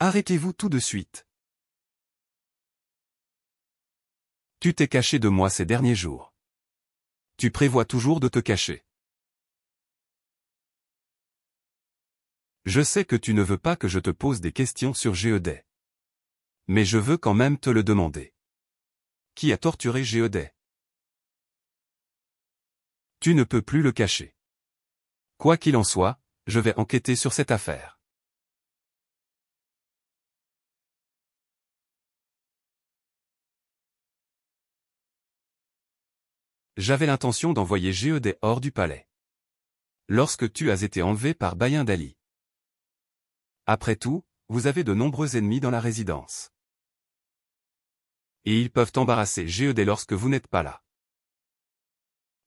Arrêtez-vous tout de suite. Tu t'es caché de moi ces derniers jours. Tu prévois toujours de te cacher. Je sais que tu ne veux pas que je te pose des questions sur Géodet. Mais je veux quand même te le demander. Qui a torturé Géodet? Tu ne peux plus le cacher. Quoi qu'il en soit, je vais enquêter sur cette affaire. J'avais l'intention d'envoyer Géodet hors du palais. Lorsque tu as été enlevé par Bayin d'Ali. Après tout, vous avez de nombreux ennemis dans la résidence. Et ils peuvent embarrasser Géodet lorsque vous n'êtes pas là.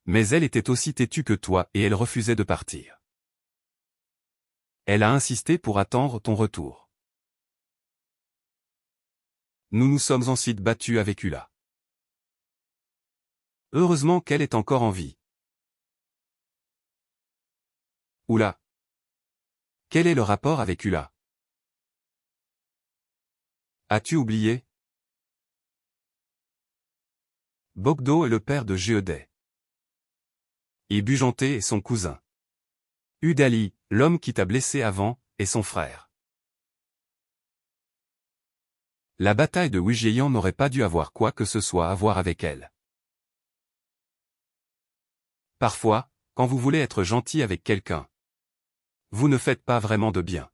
Mais elle était aussi têtue que toi et elle refusait de partir. Elle a insisté pour attendre ton retour. Nous nous sommes ensuite battus avec Ulla. Heureusement qu'elle est encore en vie. Oula. Quel est le rapport avec Ulla? As-tu oublié? Bogdo est le père de Géodet. Et Bujanté est son cousin. Udali, l'homme qui t'a blessé avant, est son frère. La bataille de Wijeyan n'aurait pas dû avoir quoi que ce soit à voir avec elle. Parfois, quand vous voulez être gentil avec quelqu'un, vous ne faites pas vraiment de bien.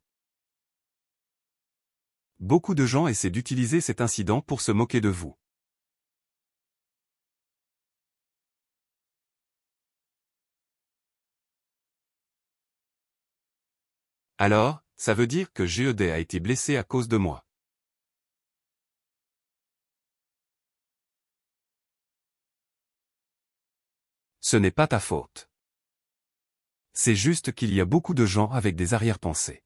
Beaucoup de gens essaient d'utiliser cet incident pour se moquer de vous. Alors, ça veut dire que Géodet a été blessé à cause de moi. Ce n'est pas ta faute. C'est juste qu'il y a beaucoup de gens avec des arrière-pensées.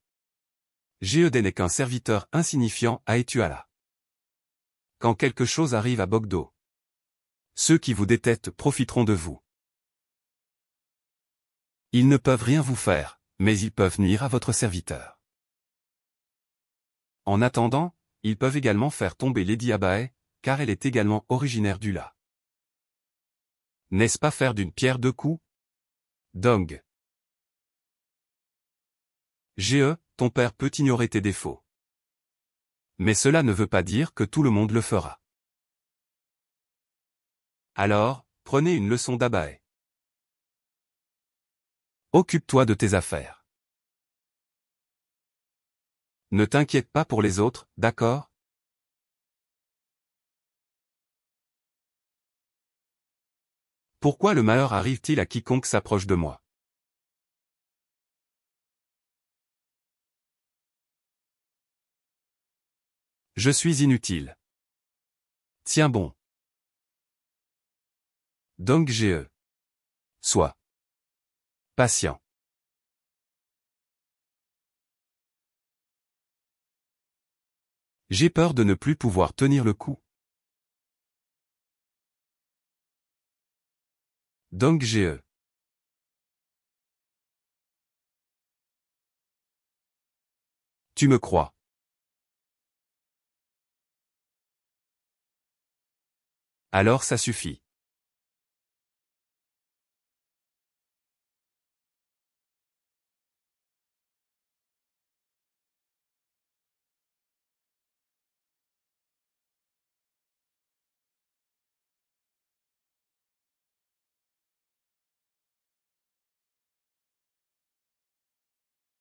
Géodet n'est qu'un serviteur insignifiant à Etuala. Quand quelque chose arrive à Bogdo, ceux qui vous détestent profiteront de vous. Ils ne peuvent rien vous faire, mais ils peuvent nuire à votre serviteur. En attendant, ils peuvent également faire tomber Lady Abae, car elle est également originaire d'Ula. N'est-ce pas faire d'une pierre deux coups? Dong. Ge, ton père peut ignorer tes défauts. Mais cela ne veut pas dire que tout le monde le fera. Alors, prenez une leçon d'Abae. Occupe-toi de tes affaires. Ne t'inquiète pas pour les autres, d'accord? Pourquoi le malheur arrive-t-il à quiconque s'approche de moi? Je suis inutile. Tiens bon. Donc Ge. Sois patient. J'ai peur de ne plus pouvoir tenir le coup. Donc Ge. Tu me crois. Alors ça suffit.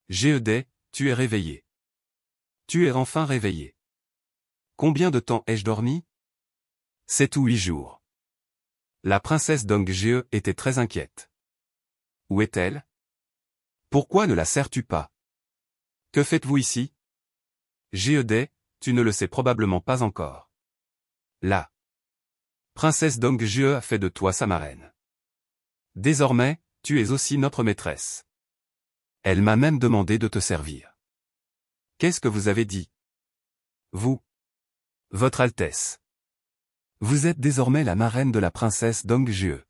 Géodet, tu es réveillé. Tu es enfin réveillé. Combien de temps ai-je dormi? 7 ou 8 jours. La princesse Dong-Ge était très inquiète. Où est-elle? Pourquoi ne la sers-tu pas? Que faites-vous ici? Géodet, tu ne le sais probablement pas encore. La princesse Dong-Ge a fait de toi sa marraine. Désormais, tu es aussi notre maîtresse. Elle m'a même demandé de te servir. Qu'est-ce que vous avez dit? Vous. Votre Altesse. Vous êtes désormais la marraine de la princesse Dong-Ge.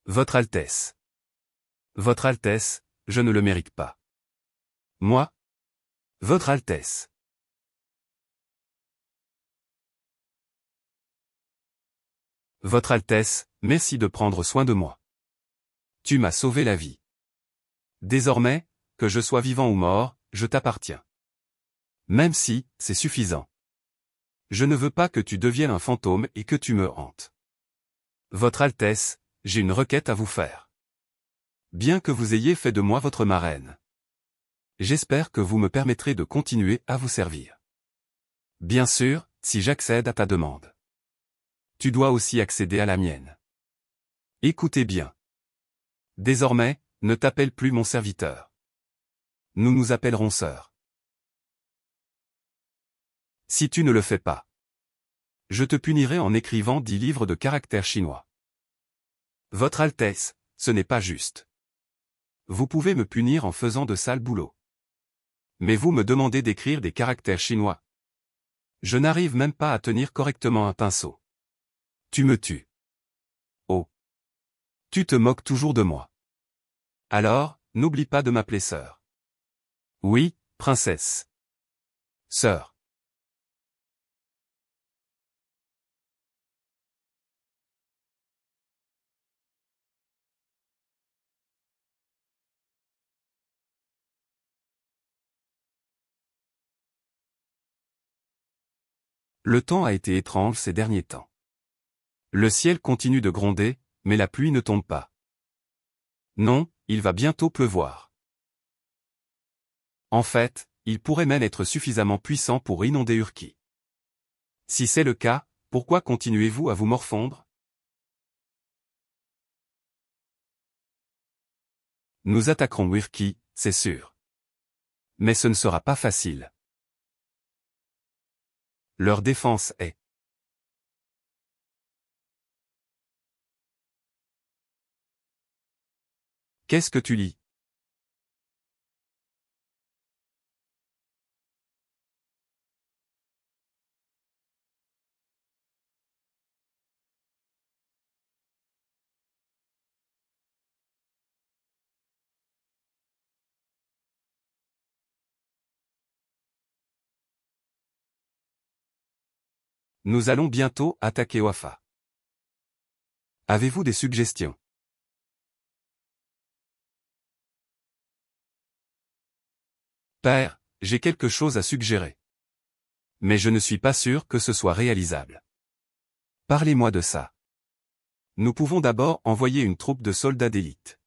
Votre Altesse. Votre Altesse, je ne le mérite pas. Moi? Votre Altesse. Votre Altesse, merci de prendre soin de moi. Tu m'as sauvé la vie. Désormais, que je sois vivant ou mort, je t'appartiens. Même si, c'est suffisant. Je ne veux pas que tu deviennes un fantôme et que tu me hantes. Votre Altesse, j'ai une requête à vous faire. Bien que vous ayez fait de moi votre marraine. J'espère que vous me permettrez de continuer à vous servir. Bien sûr, si j'accède à ta demande. Tu dois aussi accéder à la mienne. Écoutez bien. Désormais, ne t'appelle plus mon serviteur. Nous nous appellerons sœurs. Si tu ne le fais pas, je te punirai en écrivant 10 livres de caractères chinois. Votre Altesse, ce n'est pas juste. Vous pouvez me punir en faisant de sales boulots. Mais vous me demandez d'écrire des caractères chinois. Je n'arrive même pas à tenir correctement un pinceau. Tu me tues. Oh. Tu te moques toujours de moi. Alors, n'oublie pas de m'appeler sœur. Oui, princesse. Sœur. Le temps a été étrange ces derniers temps. Le ciel continue de gronder, mais la pluie ne tombe pas. Non, il va bientôt pleuvoir. En fait, il pourrait même être suffisamment puissant pour inonder Urki. Si c'est le cas, pourquoi continuez-vous à vous morfondre? Nous attaquerons Urki, c'est sûr. Mais ce ne sera pas facile. Leur défense est. Qu'est-ce que tu lis? Nous allons bientôt attaquer Wafa. Avez-vous des suggestions? Père, j'ai quelque chose à suggérer. Mais je ne suis pas sûr que ce soit réalisable. Parlez-moi de ça. Nous pouvons d'abord envoyer une troupe de soldats d'élite.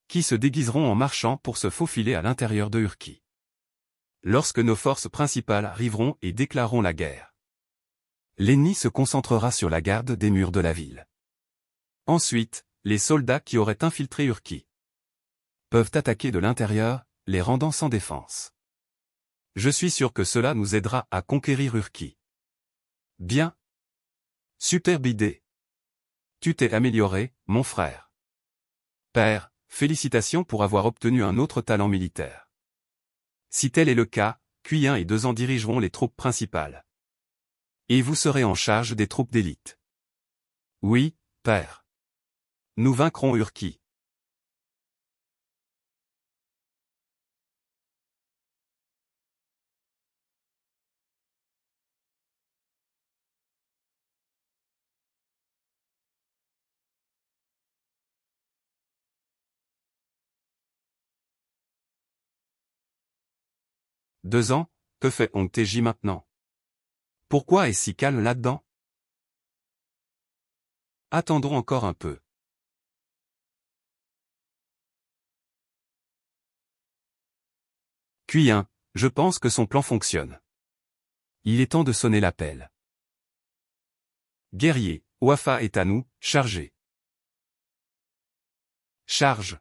Qui se déguiseront en marchands pour se faufiler à l'intérieur de Urki. Lorsque nos forces principales arriveront et déclareront la guerre. L'ennemi se concentrera sur la garde des murs de la ville. Ensuite, les soldats qui auraient infiltré Urki peuvent attaquer de l'intérieur, les rendant sans défense. Je suis sûr que cela nous aidera à conquérir Urki. Bien. Superbe idée. Tu t'es amélioré, mon frère. Père, félicitations pour avoir obtenu un autre talent militaire. Si tel est le cas, Kuyen et Dezan dirigeront les troupes principales. Et vous serez en charge des troupes d'élite. Oui, père. Nous vaincrons Urki. Dezan, que fait Ongteji maintenant? Pourquoi est si calme là-dedans? Attendons encore un peu. Kuyen, je pense que son plan fonctionne. Il est temps de sonner l'appel. Guerrier, Wafa est à nous, chargez. Charge.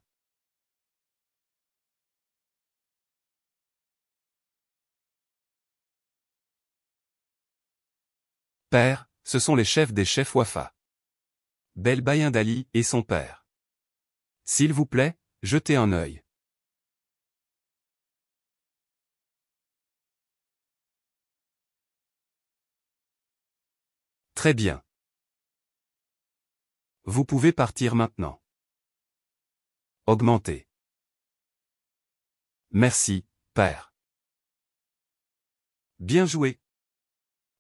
Père, ce sont les chefs des chefs Wafa. Belbaïn Dali et son père. S'il vous plaît, jetez un œil. Très bien. Vous pouvez partir maintenant. Augmenter. Merci, père. Bien joué.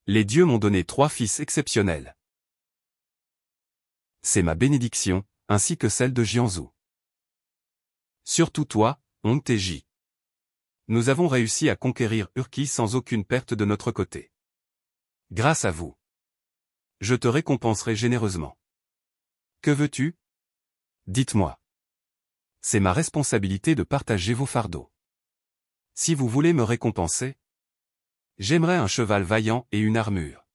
Les dieux m'ont donné 3 fils exceptionnels. C'est ma bénédiction, ainsi que celle de Jianzhou. Surtout toi, Hong Taiji. Nous avons réussi à conquérir Urki sans aucune perte de notre côté. Grâce à vous. Je te récompenserai généreusement. Que veux-tu? Dites-moi. C'est ma responsabilité de partager vos fardeaux. Si vous voulez me récompenser, j'aimerais un cheval vaillant et une armure.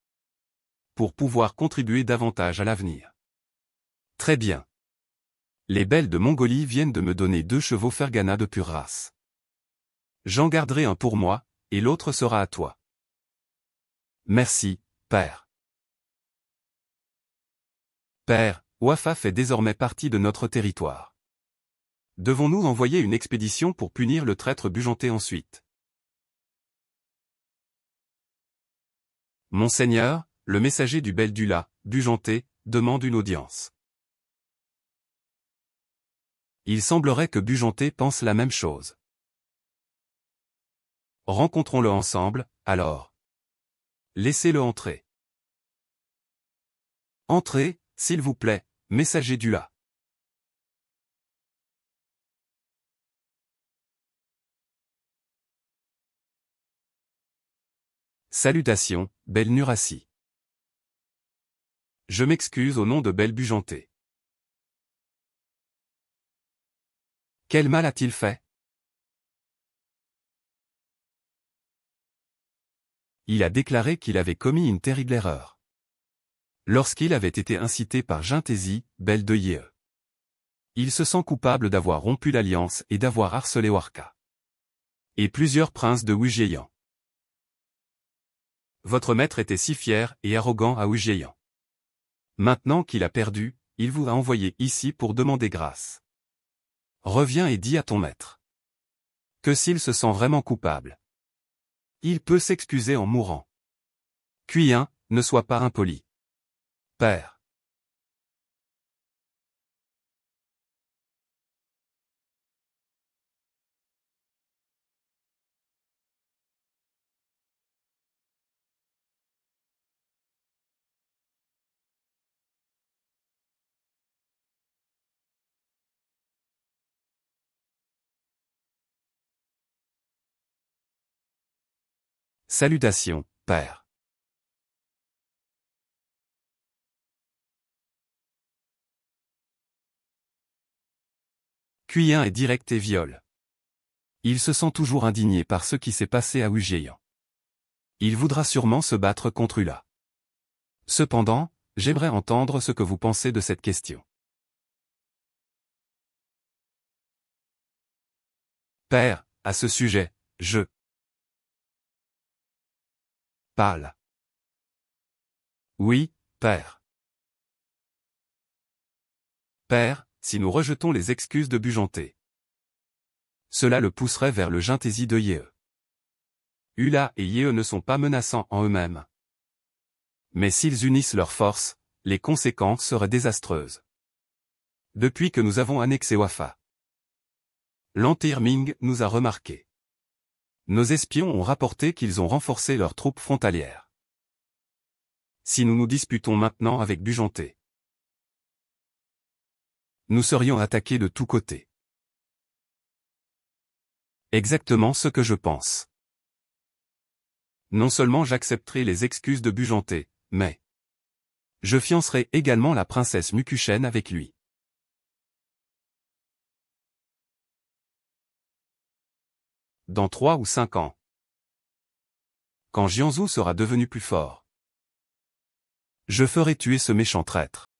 Pour pouvoir contribuer davantage à l'avenir. Très bien. Les belles de Mongolie viennent de me donner 2 chevaux Fergana de pure race. J'en garderai un pour moi, et l'autre sera à toi. Merci, père. Père, Wafa fait désormais partie de notre territoire. Devons-nous envoyer une expédition pour punir le traître Bujanté ensuite? Monseigneur, le messager du bel Dula, Bujanté, demande une audience. Il semblerait que Bujanté pense la même chose. Rencontrons-le ensemble, alors. Laissez-le entrer. Entrez, s'il vous plaît, messager Dula. Salutations, belle Nurassi. Je m'excuse au nom de belle Bujanté. Quel mal a-t-il fait? Il a déclaré qu'il avait commis une terrible erreur. Lorsqu'il avait été incité par Jintézi, belle de Yee. Il se sent coupable d'avoir rompu l'alliance et d'avoir harcelé Warka. Et plusieurs princes de Wujieyan. Votre maître était si fier et arrogant à Wujieyan. Maintenant qu'il a perdu, il vous a envoyé ici pour demander grâce. Reviens et dis à ton maître que s'il se sent vraiment coupable, il peut s'excuser en mourant. Cuyin, ne sois pas impoli. Père. Salutations, père. Cuyin est direct et viol. Il se sent toujours indigné par ce qui s'est passé à Wujieyan. Il voudra sûrement se battre contre Ula. Cependant, j'aimerais entendre ce que vous pensez de cette question. Père, à ce sujet, je parle. Oui, père. Père, si nous rejetons les excuses de Bujanté, cela le pousserait vers le Jintézi de Yee. Ula et Yee ne sont pas menaçants en eux-mêmes. Mais s'ils unissent leurs forces, les conséquences seraient désastreuses. Depuis que nous avons annexé Wafa, l'Empire Ming nous a remarqués. Nos espions ont rapporté qu'ils ont renforcé leurs troupes frontalières. Si nous nous disputons maintenant avec Bujanté, nous serions attaqués de tous côtés. Exactement ce que je pense. Non seulement j'accepterai les excuses de Bujanté, mais je fiancerai également la princesse Mukushen avec lui. Dans 3 ou 5 ans. Quand Jianzhou sera devenu plus fort, je ferai tuer ce méchant traître.